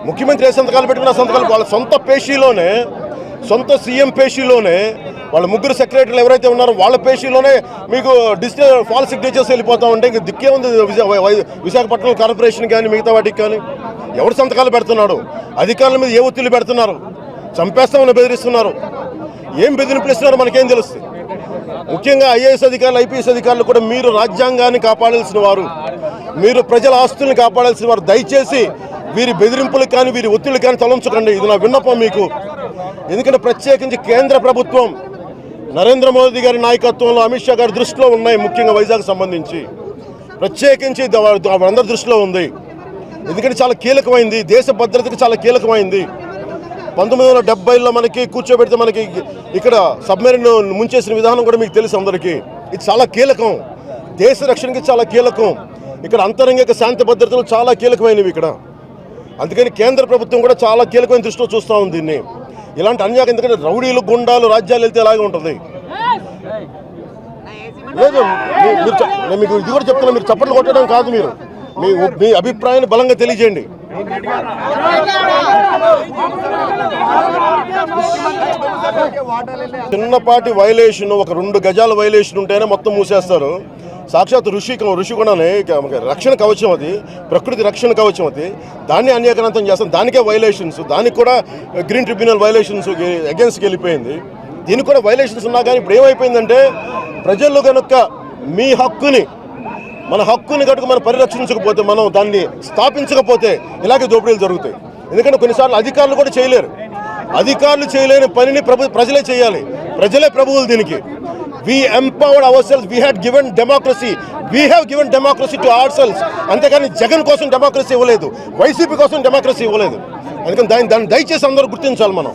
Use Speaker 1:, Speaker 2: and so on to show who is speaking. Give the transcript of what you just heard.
Speaker 1: ముఖ్యమంత్రి ఏ సంతకాలు పెట్టుకున్న సంతకాలు వాళ్ళ సొంత పేషీలోనే, సొంత సీఎం పేషీలోనే, వాళ్ళ ముగ్గురు సెక్రటరీలు ఎవరైతే ఉన్నారో వాళ్ళ పేషీలోనే మీకు డిజిటల్ ఫాల్ సిగ్నేచర్స్ వెళ్ళిపోతా ఉంటే ఇంక దిక్కే ఉంది విశాఖపట్నం కార్పొరేషన్ కానీ మిగతా వాటికి కానీ. ఎవరు సంతకాలు పెడుతున్నాడు? అధికారుల మీద ఏ ఒత్తిళ్లు పెడుతున్నారు? చంపేస్తామని బెదిరిస్తున్నారు. ఏం బెదిరింపులు ఇస్తున్నారో మనకేం తెలుస్తుంది. ముఖ్యంగా ఐఏఎస్ అధికారులు, ఐపీఎస్ అధికారులు కూడా మీరు రాజ్యాంగాన్ని కాపాడాల్సిన వారు, మీరు ప్రజల ఆస్తుల్ని కాపాడాల్సిన వారు. దయచేసి వీరి బెదిరింపులకు కానీ వీరి ఒత్తిళ్లు కానీ తలంచకండి. ఇది నా విన్నపం మీకు. ఎందుకంటే ప్రత్యేకించి కేంద్ర ప్రభుత్వం నరేంద్ర మోదీ గారి నాయకత్వంలో, అమిత్ షా గారి దృష్టిలో ఉన్నాయి. ముఖ్యంగా వైజాగ్ సంబంధించి ప్రత్యేకించి అందరి దృష్టిలో ఉంది. ఎందుకంటే చాలా కీలకమైంది, దేశ భద్రతకు చాలా కీలకమైంది. 1970లో మనకి కూర్చోబెడితే మనకి ఇక్కడ సబ్మెరీన్ ముంచేసిన విధానం కూడా మీకు తెలుసు అందరికీ. ఇది చాలా కీలకం, దేశ రక్షణకి చాలా కీలకం. ఇక్కడ అంతరంగిక శాంతి భద్రతలు చాలా కీలకమైనవి ఇక్కడ. అందుకని కేంద్ర ప్రభుత్వం కూడా చాలా కీలకమైన దృష్టిలో చూస్తూ ఉంది దీన్ని. ఇలాంటి అన్యాయం, ఎందుకంటే రౌడీలు, గుండాలు రాజ్యాలు వెళ్తే అలాగే ఉంటుంది. లేదు నేను మీకు ఇది కూడా చెప్తున్నా, మీరు చప్పట్లు కొట్టడం కాదు, మీరు మీ అభిప్రాయాన్ని బలంగా తెలియజేయండి. చిన్నపాటి వైలేషన్, ఒక 2 గజాల వైలేషన్ ఉంటేనే మొత్తం మూసేస్తారు. సాక్షాత్ ఋషికొండనే రక్షణ కవచం, అది ప్రకృతి రక్షణ కవచం, అది దాన్ని అన్యాయకరంతం చేస్తాం. దానికే వైలేషన్స్, దానికి కూడా గ్రీన్ ట్రిబ్యునల్ వైలేషన్స్ అగేన్స్ట్కి వెళ్ళిపోయింది. దీనికి కూడా వైలేషన్స్ ఉన్నా కానీ ఇప్పుడు ఏమైపోయిందంటే ప్రజలు కనుక మీ హక్కుని, మన హక్కుని కనుక మనం పరిరక్షించకపోతే, మనం దాన్ని స్థాపించకపోతే ఇలాగే దోపిడీలు జరుగుతాయి. ఎందుకంటే కొన్నిసార్లు అధికారులు కూడా చేయలేరు. అధికారులు చేయలేని పనిని ప్రజలే చేయాలి. ప్రజలే ప్రభువులు దీనికి. We empowered ourselves. We had given democracy. We have given democracy to ourselves. అంతేకాని జగన్ కోసం డెమోక్రసీ ఇవ్వలేదు, వైసీపీ కోసం డెమోక్రసీ ఇవ్వలేదు. అందుకని దాన్ని దయచేసి అందరూ గుర్తించాలి మనం.